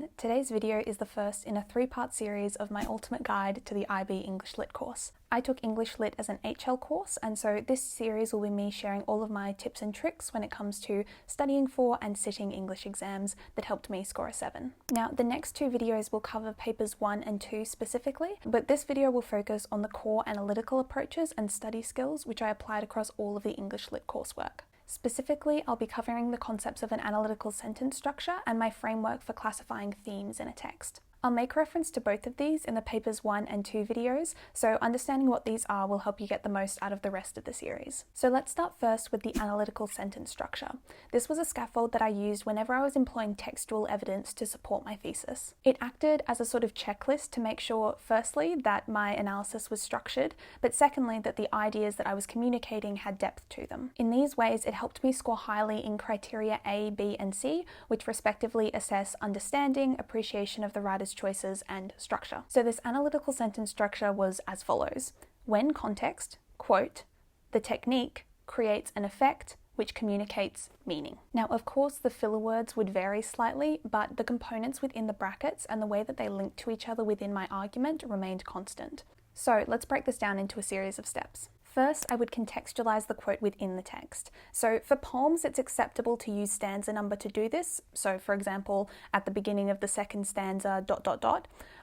everyone, today's video is the first in a three-part series of my ultimate guide to the IB English Lit course. I took English Lit as an HL course, and so this series will be me sharing all of my tips and tricks when it comes to studying for and sitting English exams that helped me score a 7. Now, the next two videos will cover papers 1 and 2 specifically, but this video will focus on the core analytical approaches and study skills which I applied across all of the English Lit coursework. Specifically, I'll be covering the concepts of an analytical sentence structure and my framework for classifying themes in a text. I'll make reference to both of these in the papers 1 and 2 videos, so understanding what these are will help you get the most out of the rest of the series. So let's start first with the analytical sentence structure. This was a scaffold that I used whenever I was employing textual evidence to support my thesis. It acted as a sort of checklist to make sure, firstly, that my analysis was structured, but secondly, that the ideas that I was communicating had depth to them. In these ways, it helped me score highly in criteria A, B, and C, which respectively assess understanding, appreciation of the writer's choices, and structure. So this analytical sentence structure was as follows. When context, quote, the technique creates an effect which communicates meaning. Now, of course, the filler words would vary slightly, but the components within the brackets and the way that they link to each other within my argument remained constant. So let's break this down into a series of steps. First, I would contextualize the quote within the text. So for poems, it's acceptable to use stanza number to do this. So for example, at the beginning of the second stanza, ...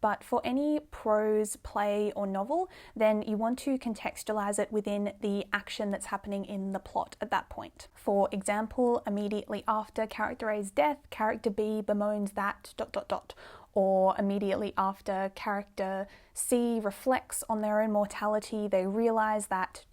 But for any prose, play, or novel, then you want to contextualize it within the action that's happening in the plot at that point. For example, immediately after character A's death, character B bemoans that ... Or immediately after character C reflects on their own mortality, they realize that ...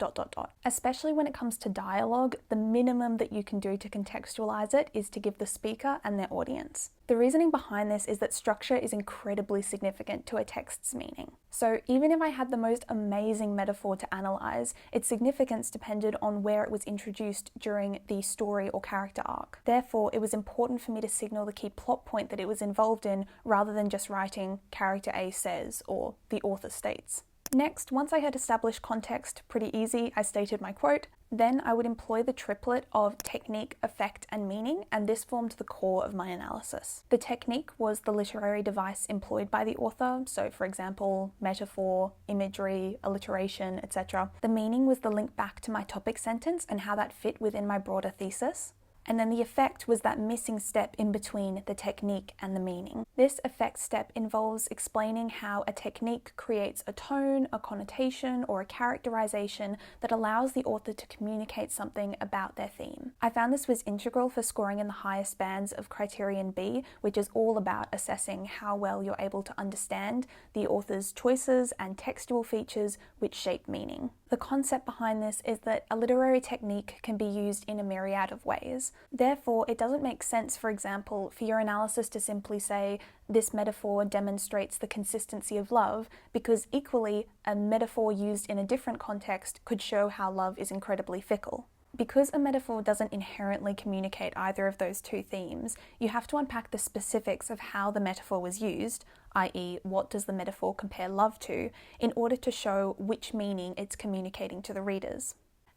Especially when it comes to dialogue, the minimum that you can do to contextualize it is to give the speaker and their audience. The reasoning behind this is that structure is incredibly significant to a text's meaning. So even if I had the most amazing metaphor to analyze, its significance depended on where it was introduced during the story or character arc. Therefore, it was important for me to signal the key plot point that it was involved in rather than just writing character A says or the author states. Next, once I had established context, pretty easy, I stated my quote. Then I would employ the triplet of technique, effect, and meaning, and this formed the core of my analysis. The technique was the literary device employed by the author, so for example, metaphor, imagery, alliteration, etc. The meaning was the link back to my topic sentence and how that fit within my broader thesis. And then the effect was that missing step in between the technique and the meaning. This effect step involves explaining how a technique creates a tone, a connotation, or a characterization that allows the author to communicate something about their theme. I found this was integral for scoring in the highest bands of criterion B, which is all about assessing how well you're able to understand the author's choices and textual features which shape meaning. The concept behind this is that a literary technique can be used in a myriad of ways. Therefore, it doesn't make sense, for example, for your analysis to simply say, this metaphor demonstrates the consistency of love, because equally, a metaphor used in a different context could show how love is incredibly fickle. Because a metaphor doesn't inherently communicate either of those two themes, you have to unpack the specifics of how the metaphor was used, i.e., what does the metaphor compare love to, in order to show which meaning it's communicating to the readers.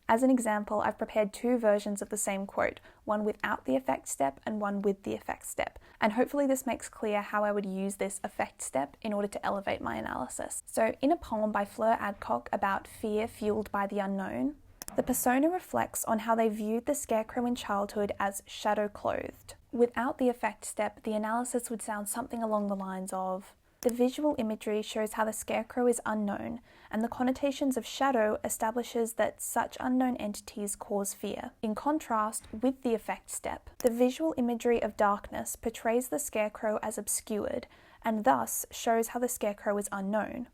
As an example, I've prepared two versions of the same quote, one without the effect step and one with the effect step, and hopefully this makes clear how I would use this effect step in order to elevate my analysis. So in a poem by Fleur Adcock about fear fueled by the unknown, the persona reflects on how they viewed the scarecrow in childhood as shadow-clothed. Without the effect step, the analysis would sound something along the lines of, the visual imagery shows how the scarecrow is unknown, and the connotations of shadow establishes that such unknown entities cause fear. In contrast, with the effect step, the visual imagery of darkness portrays the scarecrow as obscured, and thus shows how the scarecrow is unknown.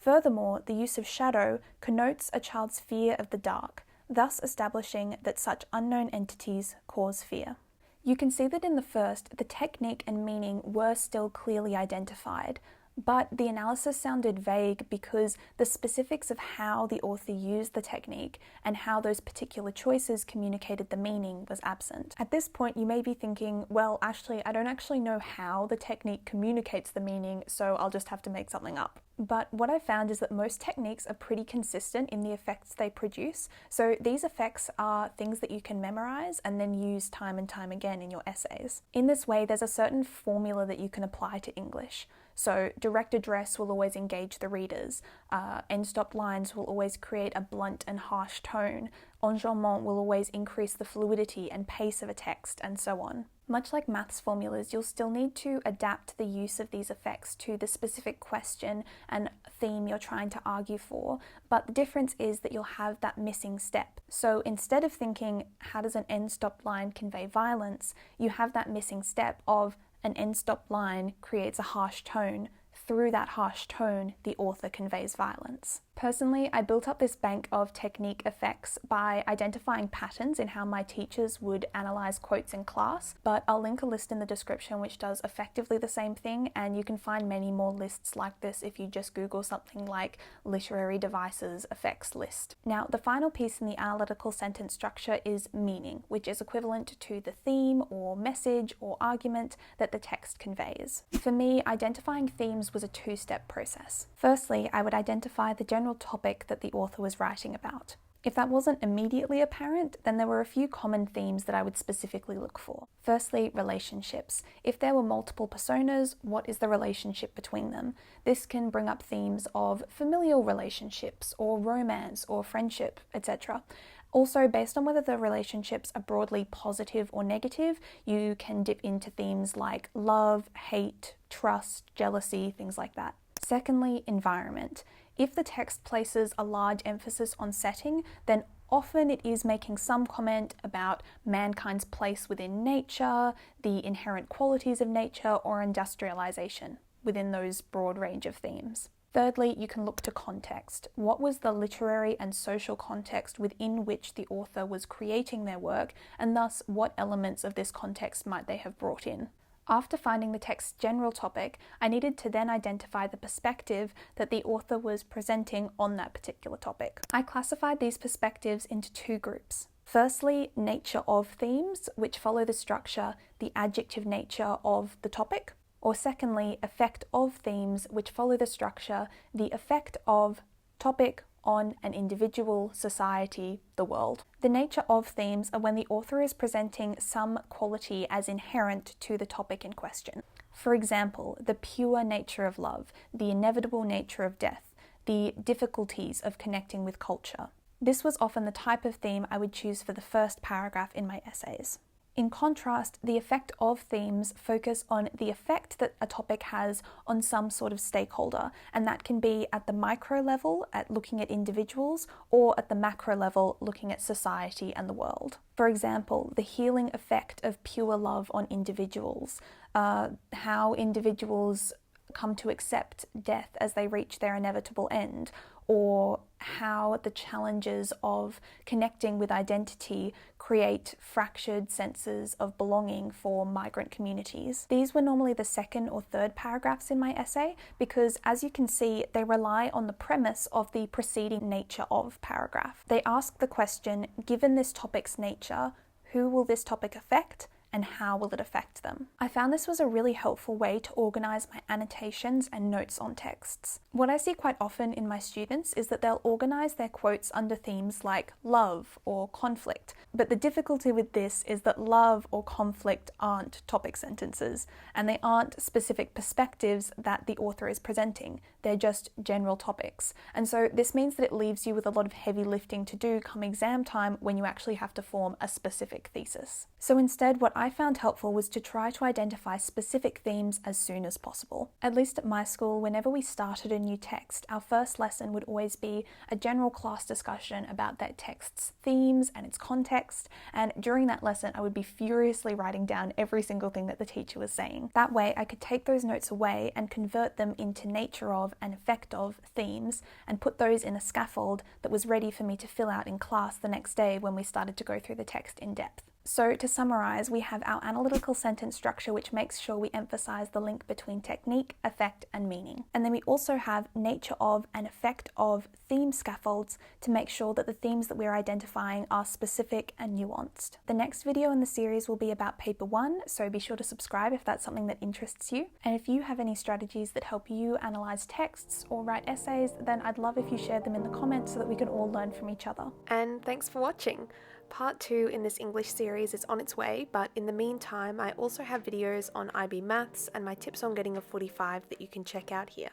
Furthermore, the use of shadow connotes a child's fear of the dark, thus establishing that such unknown entities cause fear. You can see that in the first, the technique and meaning were still clearly identified. But the analysis sounded vague because the specifics of how the author used the technique and how those particular choices communicated the meaning was absent. At this point, you may be thinking, well, Ashley, I don't actually know how the technique communicates the meaning, so I'll just have to make something up. But what I found is that most techniques are pretty consistent in the effects they produce. So these effects are things that you can memorize and then use time and time again in your essays. In this way, there's a certain formula that you can apply to English. So direct address will always engage the readers. End-stop lines will always create a blunt and harsh tone. Enjambment will always increase the fluidity and pace of a text, and so on. Much like maths formulas, you'll still need to adapt the use of these effects to the specific question and theme you're trying to argue for, but the difference is that you'll have that missing step. So instead of thinking, how does an end-stop line convey violence, you have that missing step of an end-stop line creates a harsh tone. Through that harsh tone, the author conveys violence. Personally, I built up this bank of technique effects by identifying patterns in how my teachers would analyze quotes in class, but I'll link a list in the description which does effectively the same thing, and you can find many more lists like this if you just Google something like literary devices effects list. Now, the final piece in the analytical sentence structure is meaning, which is equivalent to the theme or message or argument that the text conveys. For me, identifying themes was a two-step process. Firstly, I would identify the general topic that the author was writing about. If that wasn't immediately apparent, then there were a few common themes that I would specifically look for. Firstly, relationships. If there were multiple personas, what is the relationship between them? This can bring up themes of familial relationships, or romance, or friendship, etc. Also, based on whether the relationships are broadly positive or negative, you can dip into themes like love, hate, trust, jealousy, things like that. Secondly, environment. If the text places a large emphasis on setting, then often it is making some comment about mankind's place within nature, the inherent qualities of nature, or industrialization within those broad range of themes. Thirdly, you can look to context. What was the literary and social context within which the author was creating their work, and thus what elements of this context might they have brought in? After finding the text's general topic, I needed to then identify the perspective that the author was presenting on that particular topic. I classified these perspectives into two groups. Firstly, nature of themes, which follow the structure, the adjective nature of the topic. Or secondly, effect of themes, which follow the structure, the effect of topic on an individual, society, the world. The nature of themes are when the author is presenting some quality as inherent to the topic in question. For example, the pure nature of love, the inevitable nature of death, the difficulties of connecting with culture. This was often the type of theme I would choose for the first paragraph in my essays. In contrast, the effect of themes focus on the effect that a topic has on some sort of stakeholder, and that can be at the micro level, at looking at individuals, or at the macro level, looking at society and the world. For example, the healing effect of pure love on individuals, how individuals come to accept death as they reach their inevitable end, or how the challenges of connecting with identity create fractured senses of belonging for migrant communities. These were normally the second or third paragraphs in my essay because, as you can see, they rely on the premise of the preceding nature of paragraph. They ask the question, given this topic's nature, who will this topic affect? And how will it affect them? I found this was a really helpful way to organize my annotations and notes on texts. What I see quite often in my students is that they'll organize their quotes under themes like love or conflict, but the difficulty with this is that love or conflict aren't topic sentences, and they aren't specific perspectives that the author is presenting. They're just general topics. And so this means that it leaves you with a lot of heavy lifting to do come exam time when you actually have to form a specific thesis. So instead, what I found helpful was to try to identify specific themes as soon as possible. At least at my school, whenever we started a new text, our first lesson would always be a general class discussion about that text's themes and its context, and during that lesson I would be furiously writing down every single thing that the teacher was saying. That way I could take those notes away and convert them into nature of and effect of themes and put those in a scaffold that was ready for me to fill out in class the next day when we started to go through the text in depth. So to summarise, we have our analytical sentence structure, which makes sure we emphasise the link between technique, effect and meaning. And then we also have nature of and effect of theme scaffolds to make sure that the themes that we're identifying are specific and nuanced. The next video in the series will be about paper 1, so be sure to subscribe if that's something that interests you. And if you have any strategies that help you analyse texts or write essays, then I'd love if you shared them in the comments so that we can all learn from each other. And thanks for watching. Part 2 in this English series is on its way, but in the meantime I also have videos on IB Maths and my tips on getting a 45 that you can check out here.